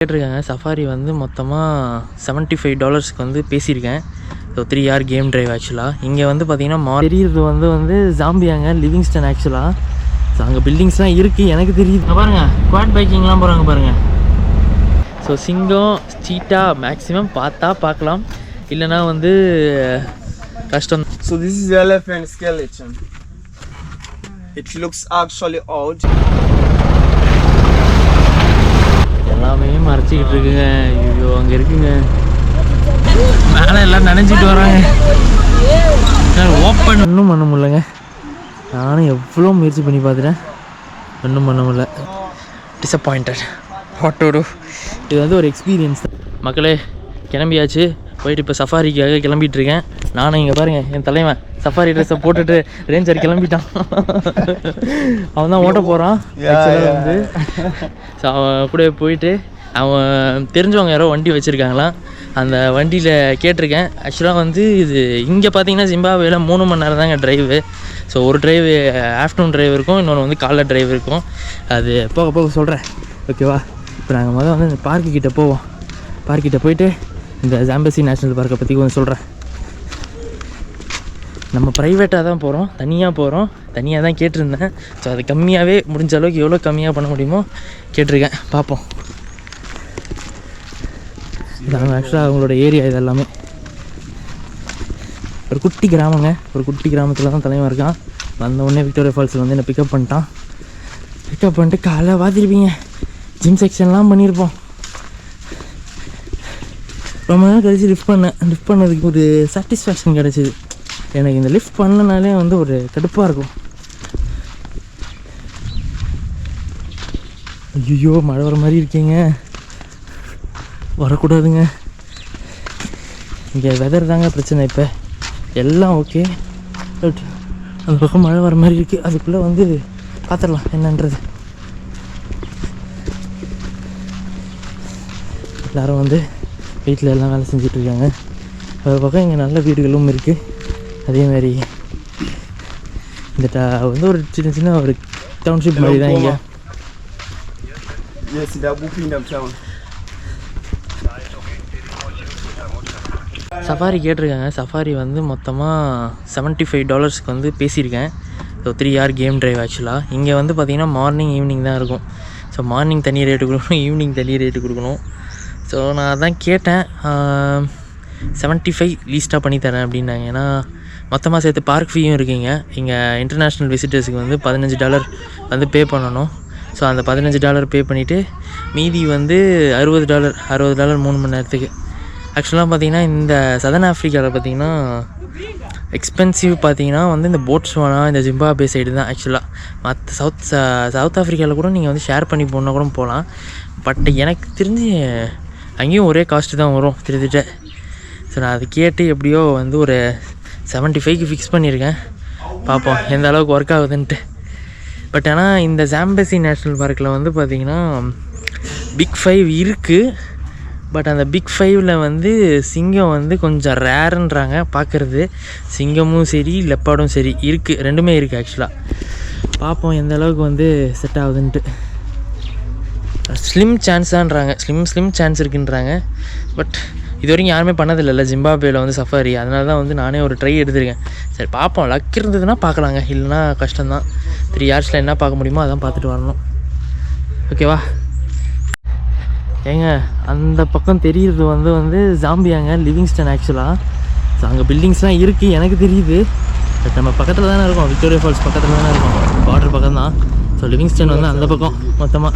கேட்டிருக்காங்க. சஃபாரி வந்து மொத்தமாக $75 வந்து பேசியிருக்கேன். ஸோ 3 hour கேம் ட்ரைவ் ஆக்சுவலாக. இங்கே வந்து பார்த்திங்கன்னா தெரியுறது வந்து ஜாம்பியாங்க, லிவிங்ஸ்டன் ஆக்சுவலாக. ஸோ அங்கே பில்டிங்ஸ்லாம் இருக்குது எனக்கு தெரியுது. பாருங்கள், குவாட் பைக்கிங்லாம் போகிறாங்க பாருங்கள். ஸோ சிங்கம், சீட்டா மேக்ஸிமம் பார்க்கலாம், இல்லைனா வந்து கஷ்டம். So this is the elephant skeleton. It looks actually old. எல்லாமே மறைச்சிக்கிட்டு இருக்குங்க. ஐயோ, அங்கே இருக்குங்க, மேலே எல்லாம் நினைஞ்சிட்டு வராங்க. ஓப்பன் ஒன்றும் பண்ண முடியலங்க. நானும் எவ்வளோ முயற்சி பண்ணி பார்த்துட்டேன், ஒன்றும் பண்ண முடியல. டிசப்பாயிண்டட். What to to. இது வந்து ஒரு எக்ஸ்பீரியன்ஸ் தான் மக்களே. கிளம்பியாச்சு, போயிட்டு இப்போ சஃபாரிக்காக கிளம்பிகிட்ருக்கேன். நானும் இங்கே பாருங்கள், என் தலைவன் சஃபாரி ட்ரெஸ்ஸை போட்டுட்டு ரேஞ்சர் கிளம்பிட்டான். அவன் தான் ஓட்ட போகிறான் வந்து. ஸோ அவன் கூட போயிட்டு, அவன் தெரிஞ்சவங்க யாரோ வண்டி வச்சுருக்காங்களாம், அந்த வண்டியில் கேட்டிருக்கேன். ஆக்சுவலாக வந்து இது இங்கே பார்த்தீங்கன்னா ஜிம்பாப்வேல 3 மணி நேரம் தாங்க ட்ரைவு. ஸோ ஒரு ட்ரைவு ஆஃப்டர்நூன் ட்ரைவ் இருக்கும், இன்னொன்று வந்து காலைல ட்ரைவ் இருக்கும். அது போக சொல்கிறேன், ஓகேவா? இப்போ நாங்கள் முதல்ல வந்து இந்த பார்க்குக்கிட்ட போவோம். பார்க்கிட்ட போயிட்டு இந்த ஜாம்பசி நேஷ்னல் பார்க்கை பற்றி கொஞ்சம் சொல்கிறேன். நம்ம ப்ரைவேட்டாக தான் போகிறோம், தனியாக தான் கேட்டிருந்தேன். ஸோ அது கம்மியாகவே, முடிஞ்ச அளவுக்கு எவ்வளோ கம்மியாக பண்ண முடியுமோ கேட்டிருக்கேன், பார்ப்போம். இதாங்க ஆக்சுவலாக அவங்களோட ஏரியா. இது எல்லாமே ஒரு குட்டி கிராமங்க. ஒரு குட்டி கிராமத்தில் தான் தலைவன் இருக்கான். வந்த உடனே விக்டோரியா ஃபால்ஸில் வந்து என்னை பிக்கப் பண்ணிட்டு காலைல பார்த்துருப்பீங்க, ஜிம் செக்ஷன்லாம் பண்ணியிருப்போம். ரொம்ப நாள் கழிச்சு லிஃப்ட் பண்ணதுக்கு ஒரு சாட்டிஸ்ஃபேக்ஷன் கிடச்சிது எனக்கு. இந்த லிஃப்ட் பண்ணனாலே வந்து ஒரு கடுப்பாக இருக்கும். ஐயோ, மழை வர மாதிரி இருக்கீங்க, வரக்கூடாதுங்க. இங்கே வெதர் தாங்க பிரச்சனை. இப்போ எல்லாம் ஓகே, பட் அந்த பக்கம் மழை வர மாதிரி இருக்குது. அதுக்குள்ளே வந்து பார்த்துடலாம் என்னன்றது. எல்லோரும் வந்து வீட்டில் எல்லாம் வேலை செஞ்சிட்ருக்காங்க. ஒரு பக்கம் இங்கே நல்ல வீடுகளும் இருக்குது. அதேமாதிரி இந்த வந்து ஒரு சின்ன ஒரு டவுன்ஷிப் மாதிரி தான் இங்கே. சஃபாரி கேட்டிருக்காங்க. சஃபாரி வந்து மொத்தமாக $75 வந்து பேசியிருக்கேன். ஸோ 3 hour கேம் ட்ரைவ் ஆக்சுவலாக. இங்கே வந்து பார்த்திங்கன்னா மார்னிங் ஈவினிங் தான் இருக்கும். ஸோ மார்னிங் தனி ரேட்டு கொடுக்கணும், ஈவினிங் தனி ரேட்டு கொடுக்கணும். ஸோ நான் அதான் கேட்டேன், 75 லீஸ்ட்டாக பண்ணித்தரேன் அப்படின்னாங்க. ஏன்னா மொத்தமாக சேர்த்து பார்க் ஃபீயும் இருக்குங்க. இங்கே இன்டர்நேஷ்னல் விசிட்டர்ஸுக்கு வந்து $15 வந்து பே பண்ணணும். ஸோ அந்த $15 பே பண்ணிவிட்டு மீதி வந்து $60 3 மணி நேரத்துக்கு. ஆக்சுவலாக பார்த்திங்கன்னா இந்த சதர்ன் ஆஃப்ரிக்காவில் பார்த்திங்கன்னா எக்ஸ்பென்சிவ் பார்த்திங்கன்னா வந்து இந்த போட்ஸ்வானா, இந்த ஜிம்பாப்வே சைடு தான் ஆக்சுவலாக. மற்ற சவுத் ஆஃப்ரிக்காவில் கூட நீங்கள் வந்து ஷேர் பண்ணி போனால் கூட போகலாம். பட் எனக்கு தெரிஞ்சு அங்கேயும் ஒரே காஸ்ட்டு தான் வரும் திருத்திட்ட. ஸோ நான் அது கேட்டு எப்படியோ வந்து ஒரு 75க்கு ஃபிக்ஸ் பண்ணியிருக்கேன். பார்ப்போம் எந்த அளவுக்கு ஒர்க் ஆகுதுன்ட்டு. பட் ஆனால் இந்த ஜாம்பசி நேஷ்னல் பார்க்கில் வந்து பார்த்திங்கன்னா பிக் 5 இருக்குது. பட் அந்த பிக் 5ல் வந்து சிங்கம் வந்து கொஞ்சம் ரேருன்றாங்க பார்க்குறது. சிங்கமும் சரி, லெப்பாடும் சரி இருக்குது, ரெண்டுமே இருக்குது ஆக்சுவலாக. பார்ப்போம் எந்த அளவுக்கு வந்து செட் ஆகுதுன்ட்டு. ஸ்லிம் சான்ஸ் தான்றாங்க, ஸ்லிம் சான்ஸ் இருக்குன்றாங்க. பட் இது வரைக்கும் யாருமே பண்ணதில்லை ஜிம்பாப்வேல வந்து சஃபாரி. அதனால தான் வந்து நானே ஒரு ட்ரை எடுத்திருக்கேன். சரி பார்ப்போம், லக் இருந்ததுன்னா பார்க்கலாங்க, இல்லைனா கஷ்டம்தான். 3 hours என்ன பார்க்க முடியுமோ அதான் பார்த்துட்டு வரணும், ஓகேவா? ஏங்க அந்த பக்கம் தெரியுறது வந்து ஜாம்பியாங்க, லிவிங்ஸ்டன் ஆக்சுவலாக. ஸோ அங்கே பில்டிங்ஸ்லாம் இருக்குது எனக்கு தெரியுது. பட் நம்ம பக்கத்தில் தானே இருக்கோம், விக்டோரியா ஃபால்ஸ் பக்கத்தில் தானே இருக்கோம், பார்டர் பக்கம் தான். ஸோ லிவிங்ஸ்டன் வந்து அந்த பக்கம் மொத்தமாக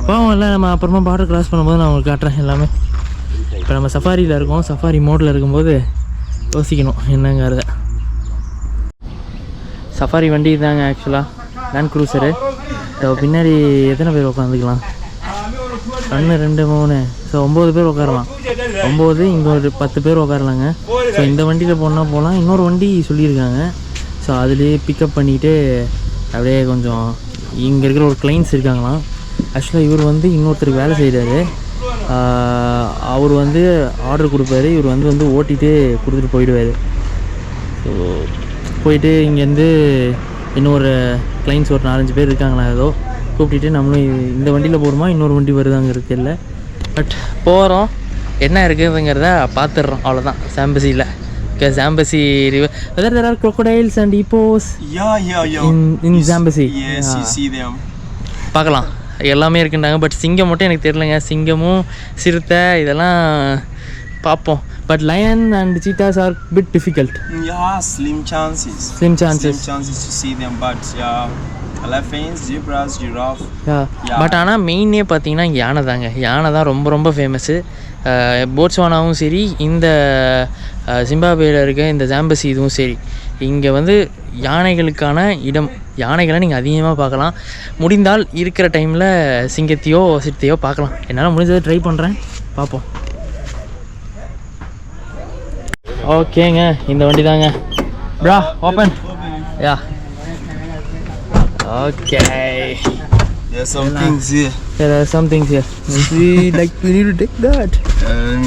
போவோம். இல்லை நம்ம அப்புறமா பார்டர் கிராஸ் பண்ணும்போது நான் உங்களுக்கு காட்டுறேன் எல்லாமே. இப்போ நம்ம சஃபாரியில் இருக்கோம், சஃபாரி மோடில் இருக்கும்போது யோசிக்கணும் என்னங்கிறத. சஃபாரி வண்டி தாங்க ஆக்சுவலாக, லேண்ட் க்ரூசரு. பின்னாடி எத்தனை பேர் உட்காந்துக்கலாம்? 1 2 3 ஸோ 9 பேர் உட்காரலாம். 9, இங்கே ஒரு 10 பேர் உட்காரலாங்க. ஸோ இந்த வண்டியில் போகலாம். இன்னொரு வண்டி சொல்லியிருக்காங்க. ஸோ அதுலேயே பிக்கப் பண்ணிவிட்டு அப்படியே கொஞ்சம் இங்கே இருக்கிற ஒரு கிளைண்ட்ஸ் இருக்காங்களாம். ஆக்சுவலாக இவர் வந்து இன்னொருத்தருக்கு வேலை செய்கிறாரு. அவர் வந்து ஆர்டர் கொடுப்பாரு, இவர் வந்து ஓட்டிகிட்டு கொடுத்துட்டு போயிடுவார். ஸோ போயிட்டு இங்கேருந்து இன்னொரு கிளைண்ட்ஸ் ஒரு 4-5 பேர் இருக்காங்களா ஏதோ, கூப்பிட்டுட்டு நம்மளும் இந்த வண்டியில் போகிறோமா இன்னொரு வண்டி வருதாங்கிறது இல்லை. பட் போகிறோம், என்ன இருக்குதுங்கிறத பார்த்துடுறோம், அவ்வளோதான். சாம்பசியில் Zambezi river. Whether there are crocodiles and hippos in Zambezi. Yes, you see them. பார்க்கலாம், எல்லாமே இருக்குன்றாங்க. பட் சிங்கம் மட்டும் எனக்கு தெரியலங்க. சிங்கமும் சிறுத்தை இதெல்லாம் பார்ப்போம். But lion and cheetahs are bit difficult. Yeah, slim chances to see them. But elephants, zebras, giraffe. But ஆனால் மெயினே பார்த்தீங்கன்னா யானை தாங்க. யானை தான் ரொம்ப ரொம்ப ஃபேமஸ்ஸு. போட்ஸ்வானாவும் சரி, இந்த ஜிம்பாப்வேயில் இருக்க இந்த ஜாம்பசி இதுவும் சரி, இங்கே வந்து யானைகளுக்கான இடம். யானைகளை நீங்கள் அதிகமாக பார்க்கலாம். முடிந்தால் இருக்கிற டைமில் சிங்கத்தையோ சிறுத்தையோ பார்க்கலாம். என்னால் முடிஞ்சதை ட்ரை பண்ணுறேன், பார்ப்போம். ஓகேங்க, இந்த வண்டி தாங்க. ப்ரா open. Yeah okay. There are some things here. There are some things here. We need to take that.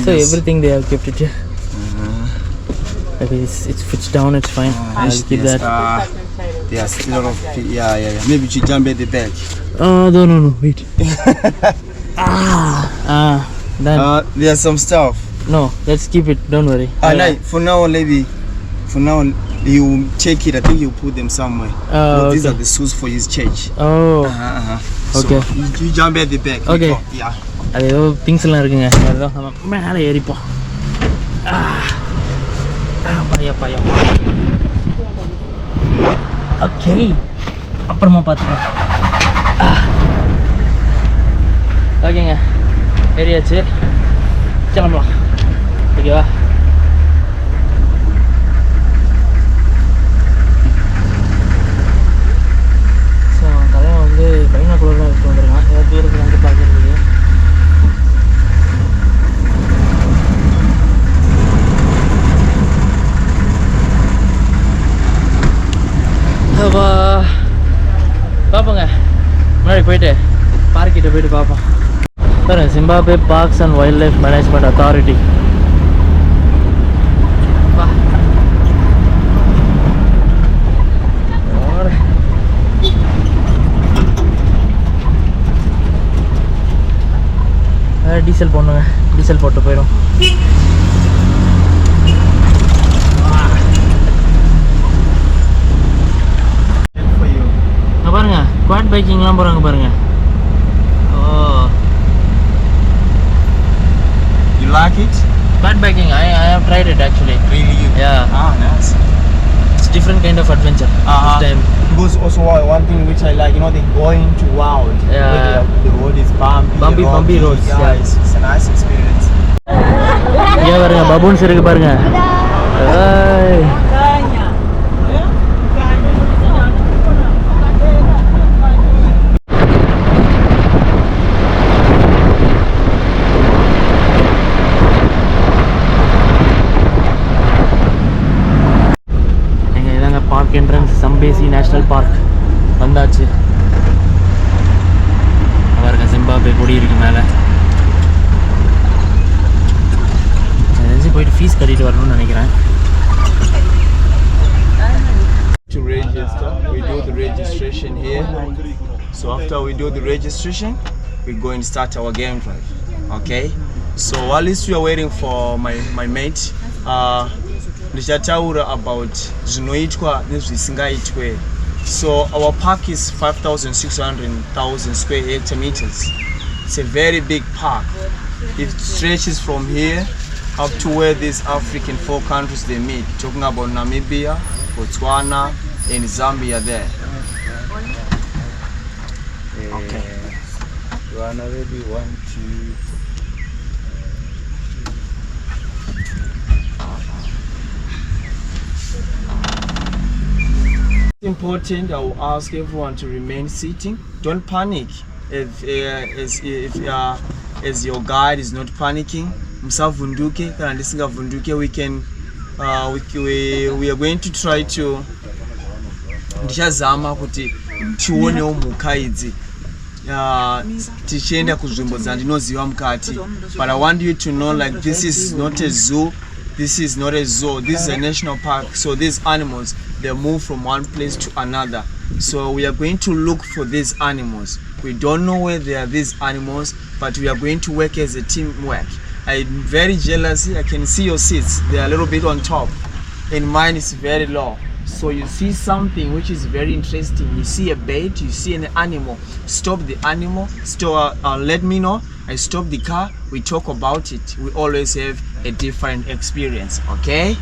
So everything they have kept it here. Okay, it's fits down. It's fine. I'll keep that. There are still a lot of Maybe you should jump at the back. No. Wait. Then. There's some stuff. No, let's keep it. Don't worry. For now, maybe. For now, you check it. I think you put them somewhere. These are the shoes for his church. Oh. Okay. So you jump at the back. Okay. Yeah. அது ஏதோ திங்ஸ்லாம் இருக்குங்க. அதுதான் நம்ம மேலே ஏறிப்போம். பயம். Okay, அப்புறமா பார்த்துக்கலாம். ஓகேங்க, ஏறியாச்சு, கிளம்பலாம். ஓகேவா? ஸோ தலைவன் வந்து பைனாக்குலர்லாம் எடுத்து வந்துருக்கான். ஏதாவது தூரத்தில் வந்து பார்க்குறதுக்கு. பார்ப்போங்க, முன்னாடி போயிட்டு பார்க்கிட்ட போயிட்டு பார்ப்போம். பாருங்க, Zimbabwe parks and wild life management authority. Diesel போடணுங்க, டீசல் போட்டு போயிடும். பாருங்க, குவாட் பைக்கிங்லாம் போகிறாங்க பாருங்க. You like it? Quad biking, I have tried it actually. Really? Yeah. Nice. It's different kind of adventure this time. Because also one thing which I like, they go into wild. Yeah. The road is bumpy roads. Yeah, it's a nice experience. இங்கே பாருங்க, பபூன்ஸ் இருக்கு பாருங்க. Park entrance, சம்பேசி national park வந்தாச்சு. பாருங்க, Zimbabwe கொடி இருக்கு மேலே. போயிட்டு ஃபீஸ் கட்டிட்டு வரணும்னு நினைக்கிறேன். To register, we do the registration here. So after we do the registration, we go and start our game drive. Okay. So while we are waiting for my mate, ndichataura about zvinoitwa nezvisingaitwe. So our park is 5,600,000 square hectameters. It's a very big park. It stretches from here up to where these African 4 countries they meet. Talking about Namibia, Botswana, and Zambia there. Okay. You wanna ready? 1, 2. It's important. I will ask everyone to remain sitting. Don't panic. If your guide is not panicking, msavunduke kana ndisingavunduke, we can we are going to try to ndichazama kuti tionewo mhuka idzi tichienda kuzvimbo dzandinoziva mukati. But I want you to know, like, this is not a zoo. This is not a zoo. This is a national park. So these animals, they move from one place to another. So we are going to look for these animals. We don't know where there are these animals, but we are going to work as a teamwork. I'm very jealous. I can see your seats. They are a little bit on top, and mine is very low. So you see something which is very interesting. You see a bait, you see an animal. Stop the animal. Let me know. I stop the car. We talk about it. We always have a different experience. Okay?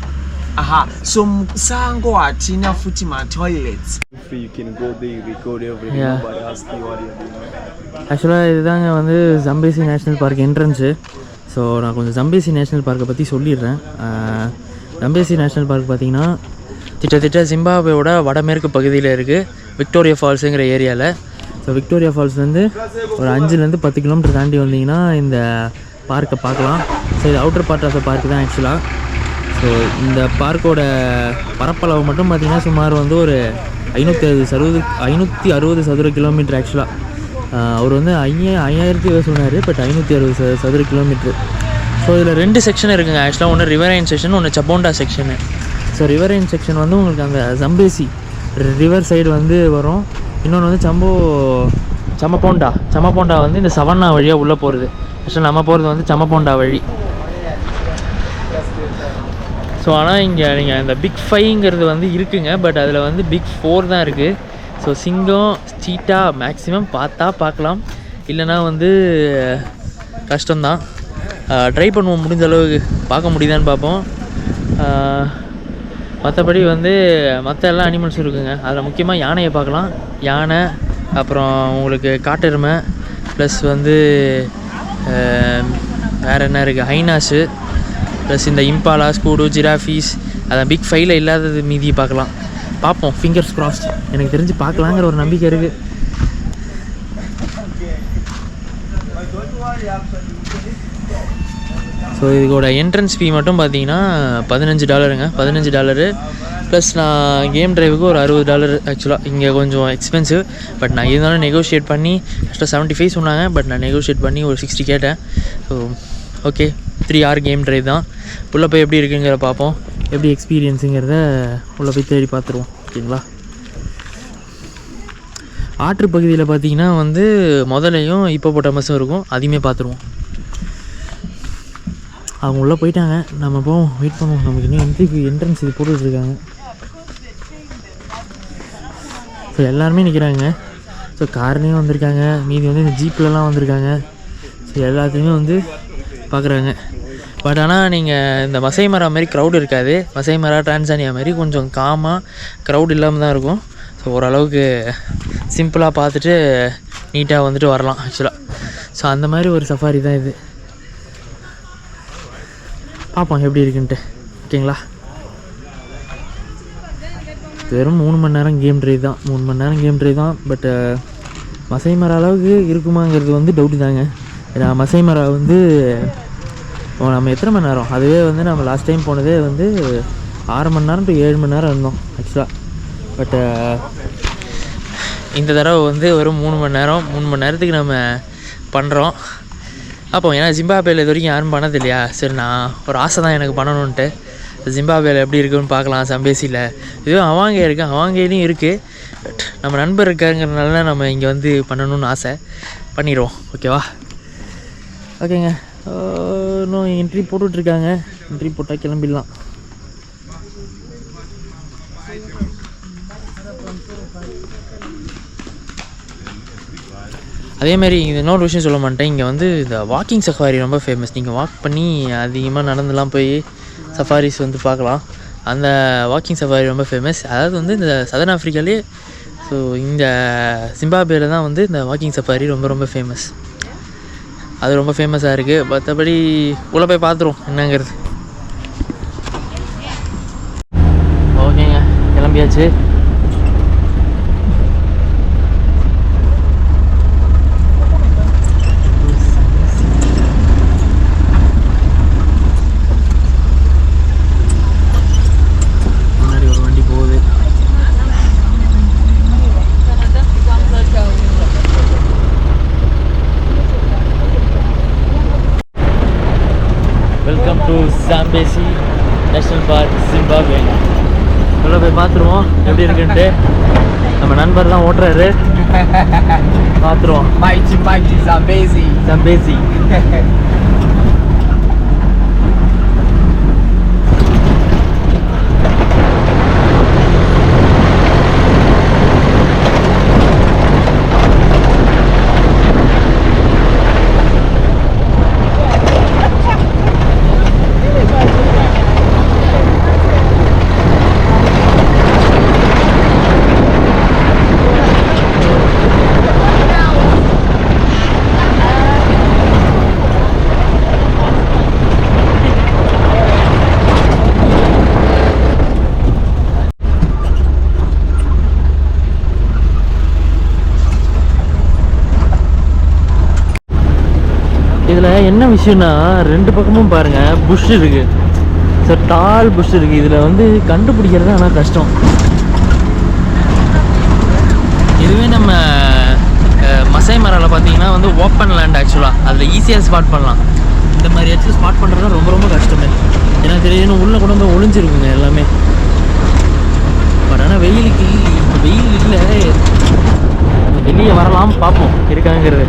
Aha. So Sango atina futi my toilets. You can go there, record everything. Yeah. Nobody ask you what you're doing. ஆக்சுவலாக இதுதாங்க வந்து ஜம்பேசி national park entrance. So நான் கொஞ்சம் ஜம்பேசி national பார்க்கை பற்றி சொல்லிடுறேன். ஜம்பேசி national park பார்த்திங்கன்னா கிட்டத்தட்ட ஜிம்பாப்வேவோட வடமேற்கு பகுதியில் இருக்குது, விக்டோரியா ஃபால்ஸுங்கிற ஏரியாவில். ஸோ விக்டோரியா ஃபால்ஸ் வந்து ஒரு 5 to 10 கிலோமீட்டர் தாண்டி வந்தீங்கன்னா இந்த பார்க்கை பார்க்கலாம். ஸோ இது outer part of the park தான் ஆக்சுவலாக. ஸோ இந்த பார்க்கோட பரப்பளவு மட்டும் பார்த்திங்கன்னா சுமார் வந்து ஒரு 560 சதுர கிலோமீட்டர் ஆக்சுவலாக. அவர் வந்து 5000 சொன்னார், பட் 560 சதுர கிலோமீட்ரு. ஸோ இதில் 2 செக்ஷன் இருக்குங்க ஆக்சுவலாக. ஒன்று ரிவரைன் செக்ஷன், ஒன்று சப்போண்டா செக்ஷனு. ஸோ ரிவரைன் செக்ஷன் வந்து உங்களுக்கு அந்த ஜம்பேசி ரிவர் சைடு வந்து வரும். இன்னொன்று வந்து சமபோண்டா வந்து இந்த சவன்னா வழியாக உள்ளே போகிறது. ஆக்சுவலாக நம்ம போகிறது வந்து சமபோண்டா வழி. ஸோ ஆனால் இங்கே நீங்கள் இந்த பிக் 5ங்கிறது வந்து இருக்குங்க, பட் அதில் வந்து பிக் 4 தான் இருக்குது. ஸோ சிங்கம், சீட்டா மேக்ஸிமம் பார்க்கலாம், இல்லைனா வந்து கஷ்டம்தான். ட்ரை பண்ணுவோம், முடிஞ்ச அளவுக்கு பார்க்க முடியுதான்னு பார்ப்போம். மற்றபடி வந்து மற்ற எல்லா அனிமல்ஸும் இருக்குங்க. அதில் முக்கியமாக யானையை பார்க்கலாம். யானை, அப்புறம் உங்களுக்கு காட்டெருமை, ப்ளஸ் வந்து வேறு என்ன இருக்குது, ஹைனாஸு, ப்ளஸ் இந்த இம்பாலா, ஸ்கூடு, ஜிராஃபீஸ், அதான் பிக் 5ல் இல்லாதது மீதியை பார்ப்போம். Fingers crossed. எனக்கு தெரிஞ்சு பார்க்கலாங்கிற ஒரு நம்பிக்கை இருக்குது. ஸோ இதுக்கோட என்ட்ரன்ஸ் ஃபீ மட்டும் பார்த்தீங்கன்னா $15ங்க. $15 ப்ளஸ் நான் கேம் ட்ரைவுக்கு ஒரு $60 ஆக்சுவலாக. இங்கே கொஞ்சம் எக்ஸ்பென்சிவ், பட் நான் இருந்தாலும் நெகோஷியேட் பண்ணி ஃபஸ்ட்டு 75 சொன்னாங்க, பட் நான் நெகோஷியேட் பண்ணி ஒரு 60 கேட்டேன். So okay, 3 hour game drive தான். உள்ளே போய் எப்படி இருக்குங்கிற பார்ப்போம், எப்படி எக்ஸ்பீரியன்ஸுங்கிறத உள்ளே போய் தேடி பார்த்துருவோம். ஓகேங்களா? ஆற்று பகுதியில் பார்த்தீங்கன்னா வந்து முதலையும் ஹிப்போபொட்டாமஸும் இருக்கும், அதையுமே பார்த்துருவோம். அவங்க உள்ளே போயிட்டாங்க, நம்ம போவோம், வெயிட் பண்ணுவோம். நமக்கு இன்னும் என்ட்ரன்ஸ் இது போட்டுட்ருக்காங்க. ஸோ எல்லாருமே நிற்கிறாங்க. ஸோ கார்லேயும் வந்திருக்காங்க, மீதி வந்து இந்த ஜீப்லலாம் வந்திருக்காங்க. ஸோ எல்லாத்தையுமே வந்து பார்க்குறாங்க. பட் ஆனால் நீங்கள் இந்த மசை மரா மாதிரி க்ரௌட் இருக்காது. மசை மரா, டான்சானியா மாதிரி கொஞ்சம் காமாக க்ரௌட் இல்லாமல் தான் இருக்கும். ஸோ ஓரளவுக்கு சிம்பிளாக பார்த்துட்டு நீட்டாக வந்துட்டு வரலாம் ஆக்சுவலாக. ஸோ அந்த மாதிரி ஒரு சஃபாரி தான் இது. பார்ப்போம் எப்படி இருக்குன்ட்டு. ஓகேங்களா? வெறும் 3 மணி நேரம் கேம் ட்ரைவ் தான். 3 மணி நேரம் கேம் ட்ரைவ் தான். பட் மசை மரா அளவுக்கு இருக்குமாங்கிறது வந்து டவுட்டு தாங்க. ஏன்னா மசை மரா வந்து நம்ம எத்தனை மணி நேரம், அதுவே வந்து நம்ம லாஸ்ட் டைம் போனதே வந்து 6 மணி நேரம் to 7 மணி நேரம் இருந்தோம் ஆக்சுவலாக. பட் இந்த தடவை வந்து ஒரு 3 மணி நேரம், 3 மணி நேரத்துக்கு நம்ம பண்ணுறோம். அப்போ ஏன்னா ஜிம்பாப்வேல இது வரைக்கும் யாரும் பண்ணது இல்லையா, சரி நான் ஒரு ஆசை தான் எனக்கு பண்ணணுன்ட்டு. ஜிம்பாப்வேல எப்படி இருக்குன்னு பார்க்கலாம். சம்பேசியில் இதுவும் அவாங்கே இருக்குது, அவாங்கேலையும் இருக்குது. பட் நம்ம நண்பர் இருக்காருங்கிறதுனால நம்ம இங்கே வந்து பண்ணணும்னு ஆசை, பண்ணிடுவோம். ஓகேவா? ஓகேங்க. இன்னும் என்ட்ரி போட்டுட்ருக்காங்க. என்ட்ரி போட்டால் கிளம்பிடலாம். அதேமாதிரி இது இன்னொரு விஷயம் சொல்ல மாட்டேன், இங்கே வந்து இந்த வாக்கிங் சஃபாரி ரொம்ப ஃபேமஸ். நீங்கள் வாக் பண்ணி அதிகமாக நடந்துலாம் போய் சஃபாரிஸ் வந்து பார்க்கலாம். அந்த வாக்கிங் சஃபாரி ரொம்ப ஃபேமஸ். அதாவது வந்து இந்த சதர்ன் ஆஃப்ரிக்காலே, ஸோ இந்த ஜிம்பாப்வேல தான் வந்து இந்த வாக்கிங் சஃபாரி ரொம்ப ரொம்ப ஃபேமஸ். அது ரொம்ப ஃபேமஸாக இருக்குது. மற்றபடி உள்ளே போய் பார்த்துருவோம் என்னங்கிறது. ஓகேங்க, கிளம்பியாச்சு. முன்னாடி ஒரு வண்டி போகுது. Welcome to Zambezi National Park, Zimbabwe. உள்ள போய் பார்த்துருவோம் எப்படி இருக்குன்ட்டு. நம்ம நண்பர் தான் ஓட்டுறாரு, பார்த்துருவோம். Mighty Zambezi. Zambezi. இதில் என்ன விஷயம்னா, ரெண்டு பக்கமும் பாருங்கள் புஷ் இருக்குது. ஸோ டால் புஷ் இருக்குது. இதில் வந்து கண்டுபிடிக்கிறது ஆனால் கஷ்டம். இதுவே நம்ம மசை மராவில் பார்த்தீங்கன்னா வந்து ஓப்பன் லேண்ட் ஆக்சுவலாக அதில் ஈஸியாக ஸ்பாட் பண்ணலாம். இந்த மாதிரி இடத்துல ஸ்பாட் பண்ணுறது ரொம்ப ரொம்ப கஷ்டமே. ஏன்னா தெரியும் உள்ளே கூட வந்து ஒளிஞ்சிருக்குங்க எல்லாமே. பட் ஆனால் வெயிலுக்கு வெயில் இல்லை, வெளியே வரலாம், பார்ப்போம் இருக்காங்கிறது.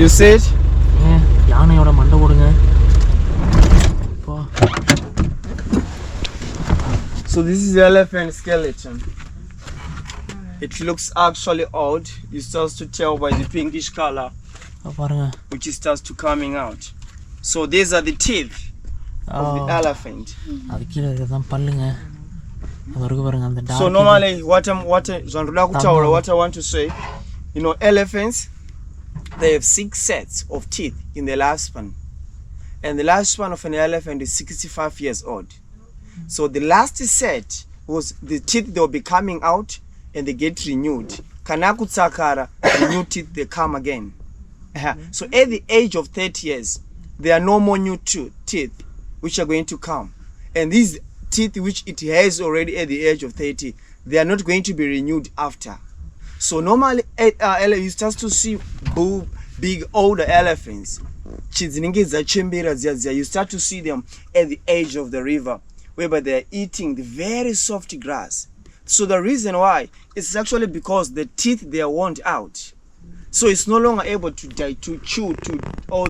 You see it? யானையோட மண்டை ஓடுங்க. So this is the elephant skeleton. It looks actually old. You start to tell by the pinkish color, பாருங்க, which starts to coming out. So these are the teeth of the elephant. அது கீழே இருக்கிறதான் பல்லுங்க. அது வரைக்கும் பாருங்க அந்த dark. So normally what I want to say, you know, elephants, they have 6 sets of teeth in the lifespan, and the lifespan of an elephant is 65 years old. So the last set was the teeth, they will be coming out and they get renewed. Kanaku Tsakara, the new teeth, they come again. So at the age of 30 years, there are no more new teeth which are going to come. And these teeth which it has already at the age of 30, they are not going to be renewed after. So normally you start to see big older elephants. You start to see them at the edge of the river, whereby they are eating the very soft grass. So the reason why is actually because the teeth, they are worn out. So it's no longer able to chew to all.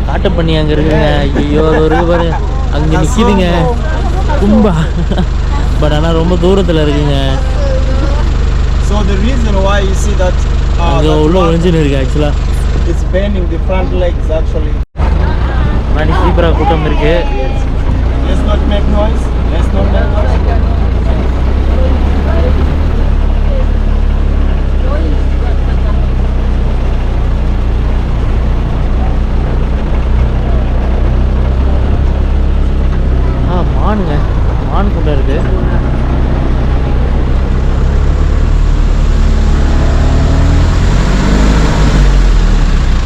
காட்டு பண்ணி அங்கே இருக்குங்க. ஐயோ அது ஒரு பாருங்க, அங்கே நிற்கிதுங்க கும்பா. But ஆனால் ரொம்ப தூரத்தில் இருக்குங்க. So the reason why you see that அங்கே உள்ள ஒளிஞ்சுன்னு இருக்கு ஆக்சுவலாக. It's bending the front legs actually. மணி சீப்பரா கூட்டம் இருக்கு. Let's not make noise. Let's not make noise. மானுங்க, மான் கூட இருக்கு.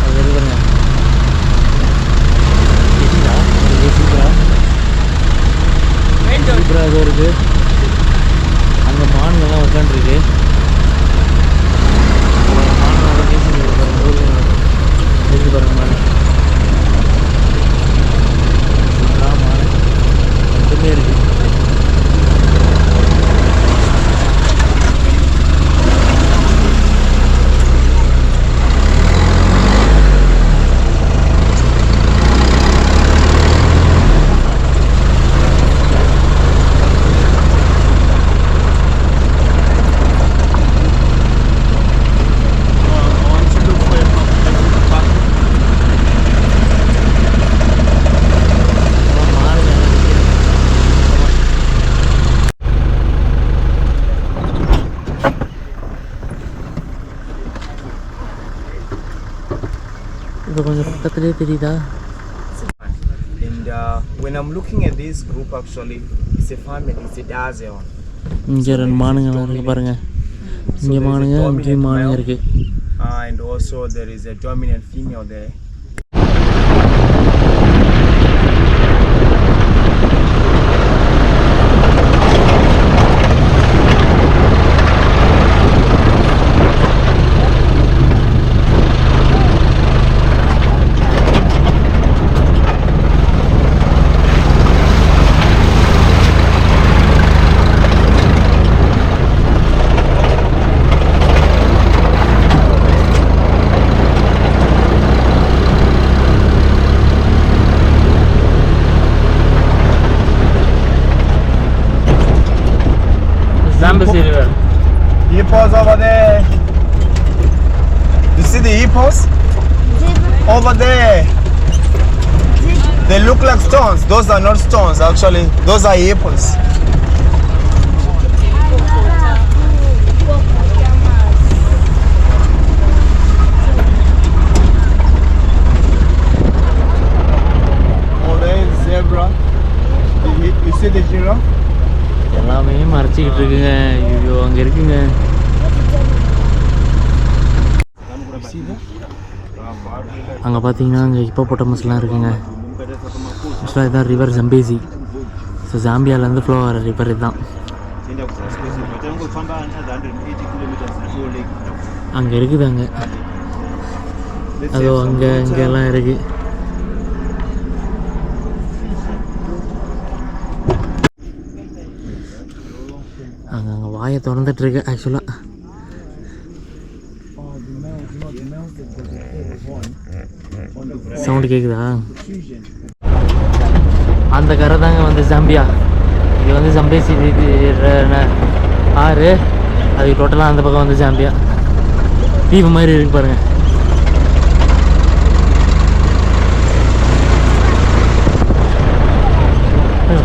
அது இருக்குங்க. சூப்பரா ஏதோ இருக்கு. அங்கே மான்கள்லாம் உட்காந்துருக்கு. மானோட பேசிட்டு இருக்கு பாருங்க மான். மட்டுமே இருக்கு. இப்போ கொஞ்சம் பக்கத்துலேயே தெரியுதா? when I'm looking at this group, actually, it's a family. It's a Dazel. இங்கே ரெண்டு மானுங்கள்லாம் இருக்குது பாருங்கள். இங்கே மானுங்க, இங்கே மானுங்க இருக்குது. And also there is a dominant female there. Zambezi River. Hippos over there. You see the hippos? Over there. They look like stones. Those are not stones actually. Those are hippos. Oh, there is zebra. You see the giraffe? எல்லாமே மறைச்சிக்கிட்டு இருக்குங்க. ஐயோ அங்கே இருக்குங்க. அங்கே பார்த்தீங்கன்னா அங்கே ஹிப்போபொட்டமஸ்லாம் இருக்குங்க. ஆக்சுவலாக இதுதான் ரிவர் ஜம்பேசி. ஸோ ஜாம்பியாவிலேருந்து ஃப்ளோ ஆகிற ரிவர் இதுதான். அங்கே இருக்குது அங்கே. அதோ அங்கே இங்கெல்லாம் இருக்குது. அங்கே வாயை திறந்துட்டுருக்கு ஆக்சுவலாக. சவுண்டு கேட்குதா? அந்த கரை தாங்க வந்து ஜாம்பியா. இது வந்து ஜம்பேசி ஆறு. அதுக்கு டோட்டலாக அந்த பக்கம் வந்து ஜாம்பியா. தீவு மாதிரி இருக்கு பாருங்கள்.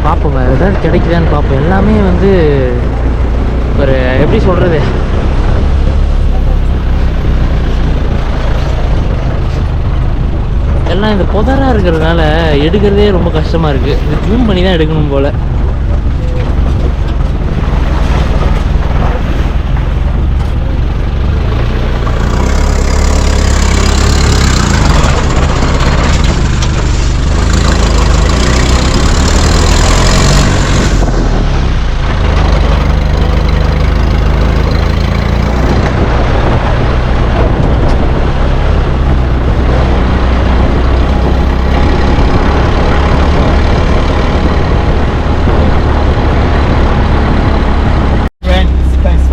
பார்ப்போங்க ஏதாவது கிடைக்குதான்னு பார்ப்போம். எல்லாமே வந்து ஒரு எப்படி சொல்கிறது, எல்லாம் இந்த புதராக இருக்கிறதுனால எடுக்கிறதே ரொம்ப கஷ்டமாக இருக்குது. இது ஜூம் பண்ணி தான் எடுக்கணும் போல்.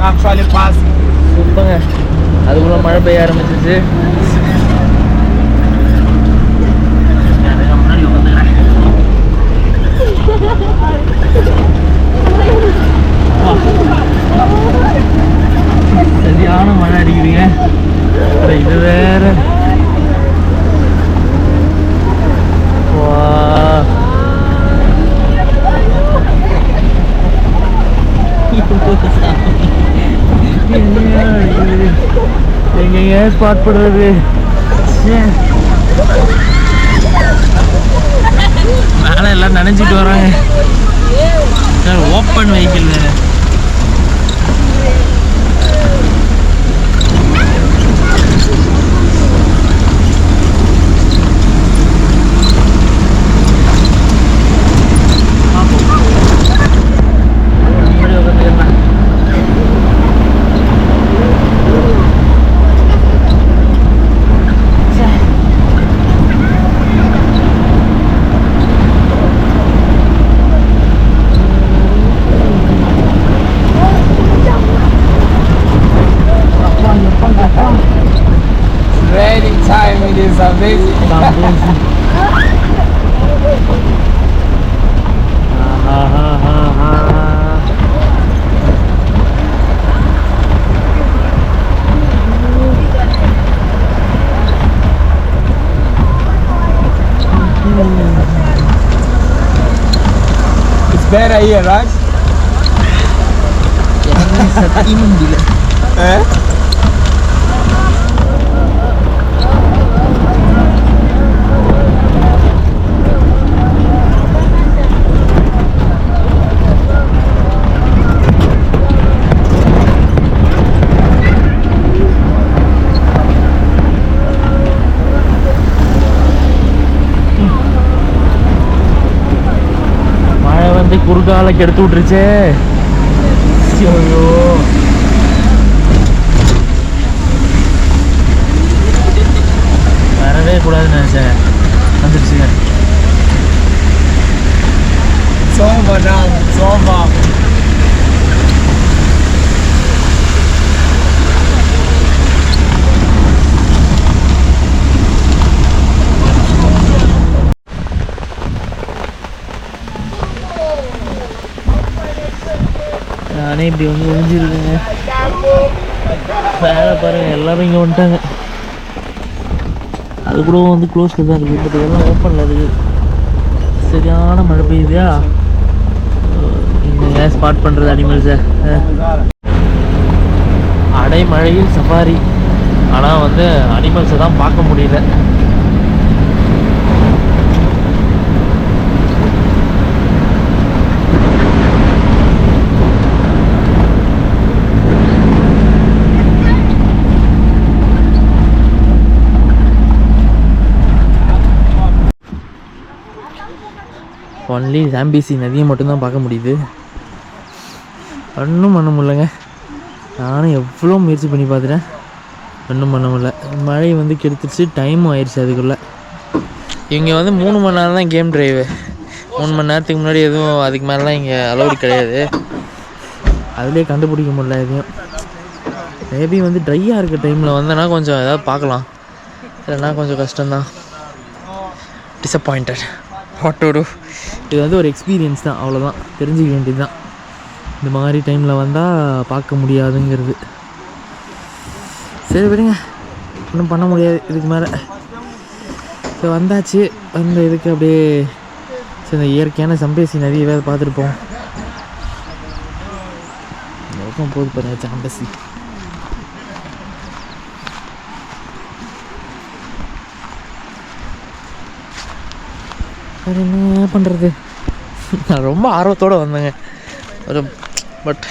Actually passing. சூப்பங்க. அதுக்குள்ள மழை பெய்ய ஆரம்பிச்சிச்சு. முன்னாடி உட்காந்துக்கிறேன். சரியான மழை அடிக்குதுங்க. இது வேற. எங்கெங்க ஸ்பாட் பண்ணுறது? மேலே எல்லாம் நினைச்சிட்டு வராங்க. Open vehicle. Raining time, it is amazing. It's better here, right? Eh? கெடுத்து விட்டுருச்சே. ஐயோ வரவே கூடாதுன்னு நினச்சேன், வந்துருச்சுங்க. சோம்பா சோம்பா. நானே இப்படி வந்து ஒழிஞ்சிருக்குங்க. வேலை பாருங்கள், எல்லாரும் இங்கே வந்துட்டாங்க. அது கூட வந்து க்ளோஸில் தான் இருக்குது, பட் இதெல்லாம் ஓப்பனில் இருக்குது. சரியான மழை பெய்யுதா, இங்கே ஸ்பாட் பண்ணுறது அனிமல்ஸை. அடைமழையில் சஃபாரி, ஆனால் வந்து அனிமல்ஸை தான் பார்க்க முடியல. ஒன்லி சாம்பிசி நதியை மட்டும்தான் பார்க்க முடியுது. ஒன்றும் பண்ண முடியலங்க. நானும் எவ்வளோ முயற்சி பண்ணி பார்த்துட்டேன், ஒன்றும் பண்ண முடியல. மழை வந்து கெடுத்துருச்சு, டைமும் ஆயிடுச்சு. அதுக்குள்ளே இங்கே வந்து 3 மணி நேரம் தான் கேம் ட்ரைவு. 3 மணி நேரத்துக்கு முன்னாடி எதுவும் அதுக்கு மேலாம் இங்கே அலௌடு கிடையாது. அதுலேயே கண்டுபிடிக்க முடியல எதையும். மேபி வந்து ட்ரையாக இருக்க டைமில் வந்தேன்னா கொஞ்சம் ஏதாவது பார்க்கலாம், இல்லைன்னா கொஞ்சம் கஷ்டம்தான். Disappointed, what to to. இது வந்து ஒரு எக்ஸ்பீரியன்ஸ் தான், அவ்வளோதான். தெரிஞ்சுக்க வேண்டியது தான், இந்த மாதிரி டைமில் வந்தால் பார்க்க முடியாதுங்கிறது. சரி விடுங்க, ஒன்றும் பண்ண முடியாது இதுக்கு மேலே. ஸோ வந்தாச்சு, அந்த இதுக்கு அப்படியே சரி இந்த இயற்கையான சம்பேசி நதியை வேறு பார்த்துருப்போம். போது பாருங்க சம்பேசி. அது என்ன பண்ணுறது, நான் ரொம்ப ஆர்வத்தோடு வந்தேங்க. ஒரு பட்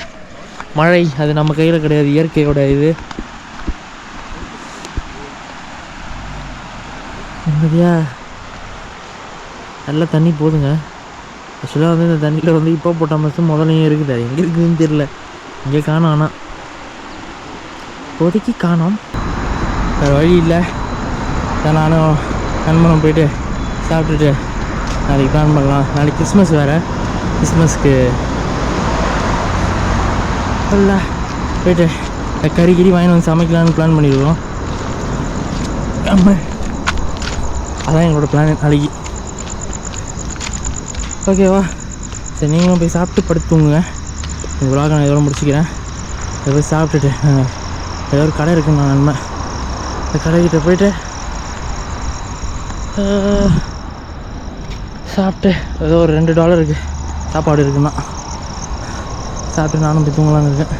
மழை அது நம்ம கையில் கிடையாது, இயற்கையோட இது. நிம்மதியா நல்லா தண்ணி போதுங்க. ஆக்சுவலாக வந்து இந்த தண்ணியில் வந்து இப்போ போட்ட மாதம் முதலையும் இருக்குது, அது எங்கே இருக்குதுன்னு தெரில. இங்கே காணோம், ஆனால் இப்போதைக்கு காணோம். வேறு வழி இல்லை, நானும் நண்பனும் போயிட்டு சாப்பிட்டுட்டு நாளைக்கு பிளான் பண்ணலாம். நாளைக்கு கிறிஸ்மஸ் வேறு, கிறிஸ்மஸ்க்கு இல்லை போயிட்டு கறி வாங்கி வந்து சமைக்கலான்னு பிளான் பண்ணிடுவோம். அதான் எங்களோட பிளான் நாளைக்கு. ஓகேவா, சரி நீங்களும் போய் சாப்பிட்டு படுத்துங்க. இந்த விழாக்க நான் இதோட முடிச்சுக்கிறேன். இதை போய் சாப்பிட்டுட்டு ஏதோ ஒரு கடை இருக்குன்னு நான் நன்மை, இந்த கடைக்கிட்ட போயிட்டு சாப்பிட்டு ஏதோ ஒரு $2 சாப்பாடு இருக்குன்னா சாப்பிட்டு நானும் போய் தூங்கலான்னு இருக்கேன்.